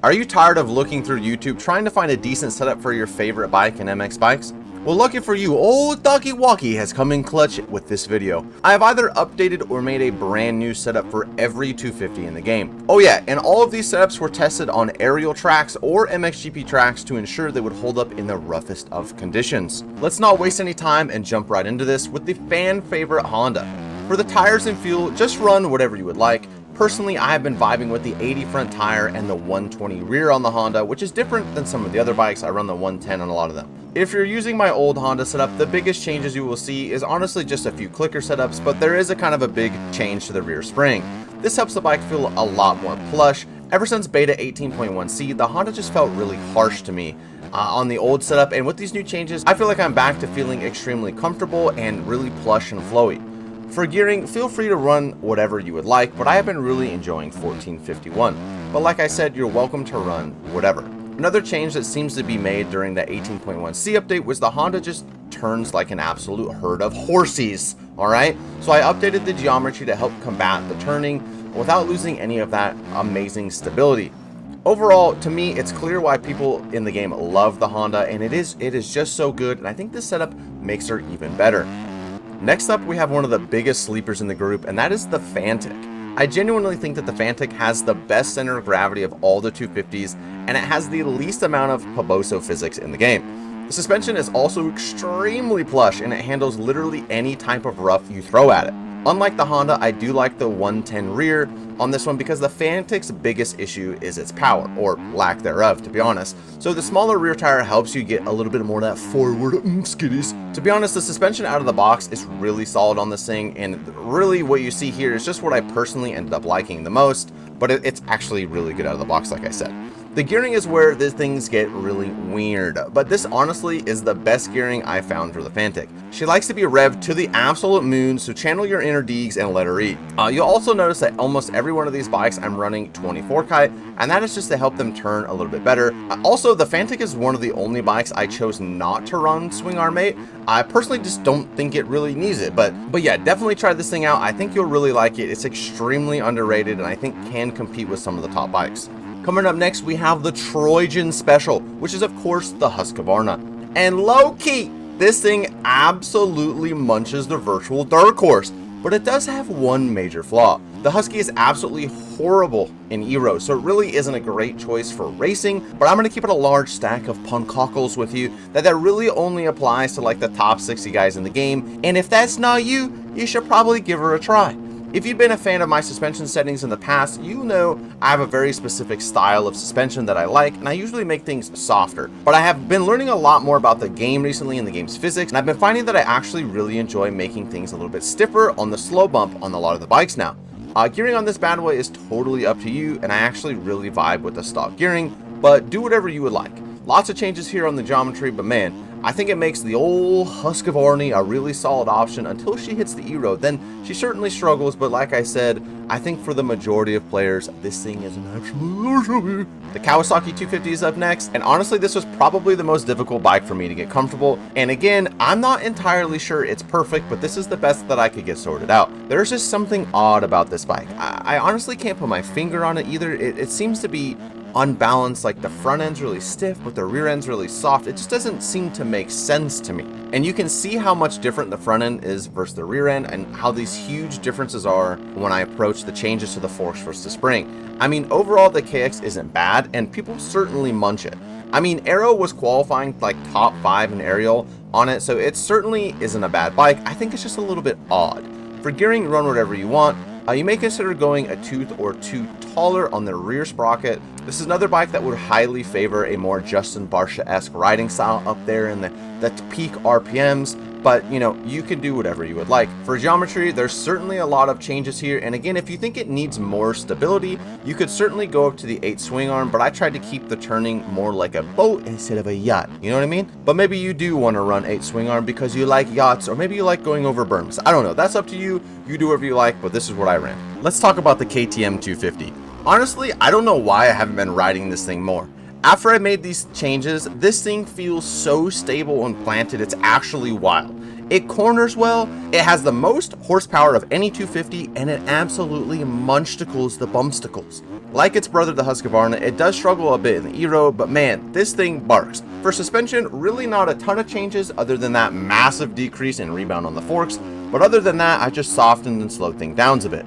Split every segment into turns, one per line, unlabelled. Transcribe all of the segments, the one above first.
Are you tired of looking through YouTube trying to find a decent setup for your favorite bike and MX bikes? Well, lucky for you, old Doggy Walkie has come in clutch with this video. I have either updated or made a brand new setup for every 250 in the game. Oh yeah, and all of these setups were tested on aerial tracks or MXGP tracks to ensure they would hold up in the roughest of conditions. Let's not waste any time and jump right into this with the fan favorite Honda. For the tires and fuel, just run whatever you would like. Personally, I have been vibing with the 80 front tire and the 120 rear on the Honda, which is different than some of the other bikes. I run the 110 on a lot of them. If you're using my old Honda setup, the biggest changes you will see is honestly just a few clicker setups, but there is a kind of a big change to the rear spring. This helps the bike feel a lot more plush. Ever since beta 18.1c, the Honda just felt really harsh to me on the old setup, and with these new changes, I feel like I'm back to feeling extremely comfortable and really plush and flowy. For gearing, feel free to run whatever you would like, but I have been really enjoying 1451. But like I said, you're welcome to run whatever. Another change that seems to be made during the 18.1c update was the Honda just turns like an absolute herd of horsies, alright? So I updated the geometry to help combat the turning without losing any of that amazing stability. Overall, to me, it's clear why people in the game love the Honda, and it is just so good, and I think this setup makes her even better. Next up, we have one of the biggest sleepers in the group, and that is the FANTIC. I genuinely think that the FANTIC has the best center of gravity of all the 250s, and it has the least amount of Poboso physics in the game. The suspension is also extremely plush, and it handles literally any type of rough you throw at it. Unlike the Honda, I do like the 110 rear on this one because the FANTIC's biggest issue is its power, or lack thereof, to be honest. So the smaller rear tire helps you get a little bit more of that forward skiddies. To be honest, the suspension out of the box is really solid on this thing, and really what you see here is just what I personally ended up liking the most, but it's actually really good out of the box, like I said. The gearing is where these things get really weird, but this honestly is the best gearing I found for the FANTIC. She likes to be revved to the absolute moon, so channel your inner Deegs and let her eat. You'll also notice that almost every one of these bikes I'm running 24 kite, and that is just to help them turn a little bit better. Also, the FANTIC is one of the only bikes I chose not to run swing arm mate. I personally just don't think it really needs it, but yeah, definitely try this thing out. I think you'll really like it. It's extremely underrated, and I think can compete with some of the top bikes. Coming up next, we have the Trojan Special, which is of course the Husqvarna. And low-key, this thing absolutely munches the virtual dark horse, but it does have one major flaw. The Husky is absolutely horrible in Eero, so it really isn't a great choice for racing, but I'm going to keep it a large stack of punkockles with you that really only applies to like the top 60 guys in the game, and if that's not you, you should probably give her a try. If you've been a fan of my suspension settings in the past, you know I have a very specific style of suspension that I like, and I usually make things softer. But I have been learning a lot more about the game recently and the game's physics, and I've been finding that I actually really enjoy making things a little bit stiffer on the slow bump on a lot of the bikes now. Gearing on this bad boy is totally up to you, and I actually really vibe with the stock gearing, but do whatever you would like. Lots of changes here on the geometry, but man, I think it makes the old Husqvarna a really solid option until she hits the Eero. Then she certainly struggles, but like I said, I think for the majority of players, this thing is an absolute luxury. The Kawasaki 250 is up next, and honestly, this was probably the most difficult bike for me to get comfortable. And again, I'm not entirely sure it's perfect, but this is the best that I could get sorted out. There's just something odd about this bike. I honestly can't put my finger on it either. It seems to be unbalanced, like the front end's really stiff but the rear end's really soft. It just doesn't seem to make sense to me, and you can see how much different the front end is versus the rear end, and how these huge differences are when I approach the changes to the forks versus the spring. I mean, overall the KX isn't bad, and people certainly munch it. I mean, Aero was qualifying like top 5 in aerial on it, so it certainly isn't a bad bike. I think it's just a little bit odd. For gearing, run whatever you want. You may consider going a tooth or two taller on the rear sprocket. This is another bike that would highly favor a more Justin Barcia-esque riding style up there in the peak RPMs, but you know, you can do whatever you would like. For geometry, there's certainly a lot of changes here, and again, if you think it needs more stability, you could certainly go up to the 8 swing arm, but I tried to keep the turning more like a boat instead of a yacht, you know what I mean? But maybe you do want to run 8 swing arm because you like yachts, or maybe you like going over berms. I don't know, that's up to you. You do whatever you like, but this is what I ran. Let's talk about the KTM 250. Honestly, I don't know why I haven't been riding this thing more. After I made these changes, this thing feels so stable and planted, it's actually wild. It corners well, it has the most horsepower of any 250, and it absolutely munchticles the bumpsticles. Like its brother the Husqvarna, it does struggle a bit in the E-road, but man, this thing barks. For suspension, really not a ton of changes other than that massive decrease in rebound on the forks, but other than that, I just softened and slowed things down a bit.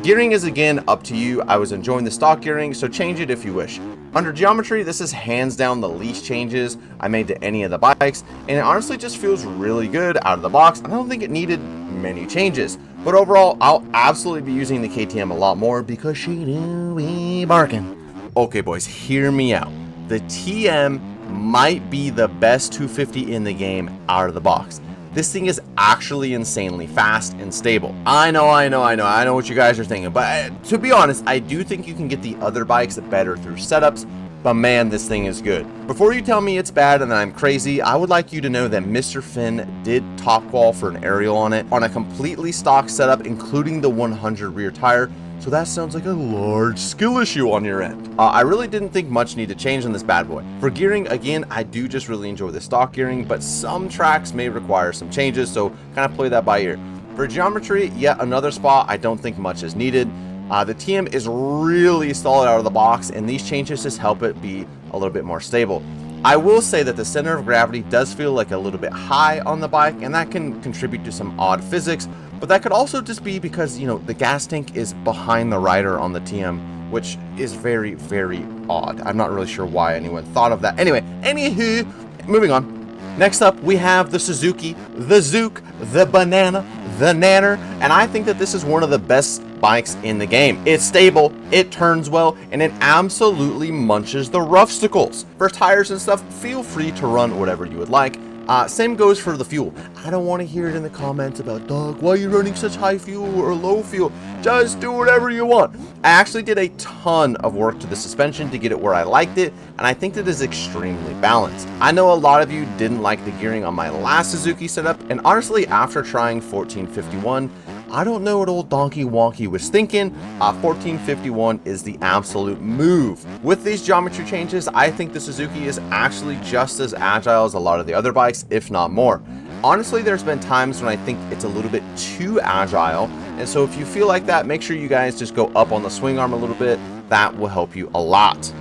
Gearing is again up to you. I was enjoying the stock gearing, so change it if you wish. Under geometry, this is hands down the least changes I made to any of the bikes, and it honestly just feels really good out of the box. I don't think it needed many changes, but overall, I'll absolutely be using the KTM a lot more because she do be barking. Okay boys, hear me out. The TM might be the best 250 in the game out of the box. This thing is actually insanely fast and stable. I know what you guys are thinking, but to be honest, I do think you can get the other bikes better through setups, but man, this thing is good. Before you tell me it's bad and that I'm crazy, I would like you to know that Mr. Finn did top qual for an aerial on it on a completely stock setup, including the 100 rear tire. So that sounds like a large skill issue on your end. I really didn't think much need to change on this bad boy. For gearing, again, I do just really enjoy the stock gearing, but some tracks may require some changes, so kind of play that by ear. For geometry, yet another spot I don't think much is needed. The TM is really solid out of the box, and these changes just help it be a little bit more stable. I will say that the center of gravity does feel like a little bit high on the bike, and that can contribute to some odd physics, but that could also just be because, you know, the gas tank is behind the rider on the TM, which is very, very odd. I'm not really sure why anyone thought of that. Anyway, anywho, moving on. Next up, we have the Suzuki, the Zook, the Banana, the Nanner, and I think that this is one of the best bikes in the game. It's stable, it turns well, and it absolutely munches the roughsticles. For tires and stuff, feel free to run whatever you would like. Same goes for the fuel. I don't want to hear it in the comments about, Doug, why are you running such high fuel or low fuel? Just do whatever you want. I actually did a ton of work to the suspension to get it where I liked it, and I think that is extremely balanced. I know a lot of you didn't like the gearing on my last Suzuki setup, and honestly, after trying 1451, I don't know what old Donkey Wonky was thinking. 1451 is the absolute move. With these geometry changes, I think the Suzuki is actually just as agile as a lot of the other bikes, if not more. Honestly, there's been times when I think it's a little bit too agile, and so if you feel like that, make sure you guys just go up on the swing arm a little bit. That will help you a lot.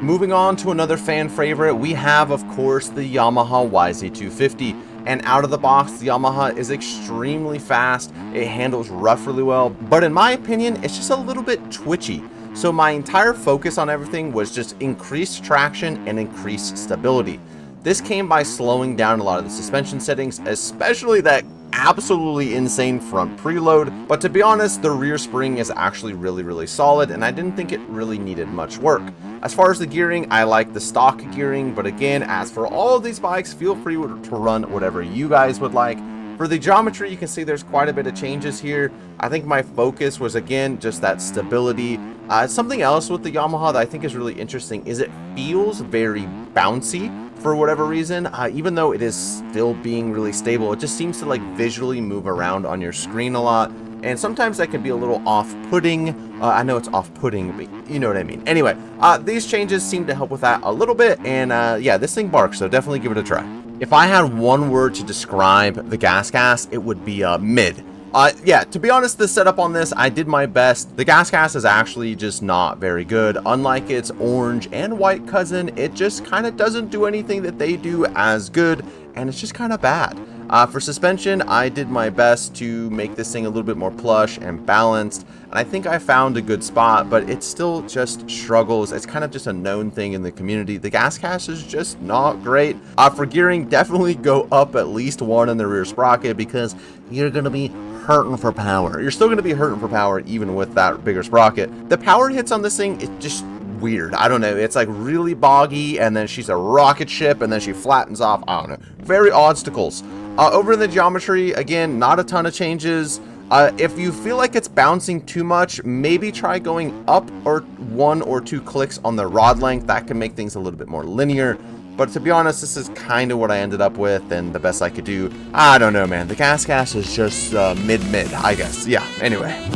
Moving on to another fan favorite, we have, of course, the Yamaha YZ250. And out of the box, the Yamaha is extremely fast. It handles rough really well, but in my opinion, it's just a little bit twitchy. So my entire focus on everything was just increased traction and increased stability. This came by slowing down a lot of the suspension settings, especially that absolutely insane front preload. But to be honest, the rear spring is actually really solid, and I didn't think it really needed much work. As far as the gearing, I like the stock gearing, but again, as for all of these bikes, feel free to run whatever you guys would like. For the geometry, you can see there's quite a bit of changes here. I think my focus was, again, just that stability. Something else with the Yamaha that I think is really interesting is it feels very bouncy. For whatever reason, even though it is still being really stable, it just seems to like visually move around on your screen a lot, and sometimes that can be a little off-putting. I know it's off-putting, but you know what I mean. Anyway, these changes seem to help with that a little bit, and yeah, this thing barks, so definitely give it a try. If I had one word to describe the gas, it would be mid. Yeah, to be honest, the setup on this, I did my best. The gas is actually just not very good. Unlike its orange and white cousin, it just kind of doesn't do anything that they do as good, and it's just kind of bad. For suspension, I did my best to make this thing a little bit more plush and balanced, and I think I found a good spot, but it still just struggles. It's kind of just a known thing in the community. The gas is just not great. For gearing, definitely go up at least one in the rear sprocket because you're going to be hurting for power. You're still going to be hurting for power even with that bigger sprocket. The power hits on this thing, it just weird. I don't know. It's like really boggy, and then she's a rocket ship, and then she flattens off. I don't know. Very obstacles. Over in the geometry, again, not a ton of changes. If you feel like it's bouncing too much, maybe try going up or 1 or 2 clicks on the rod length. That can make things a little bit more linear. But to be honest, this is kind of what I ended up with, and the best I could do. I don't know, man. The gas is just mid, I guess. Yeah, anyway.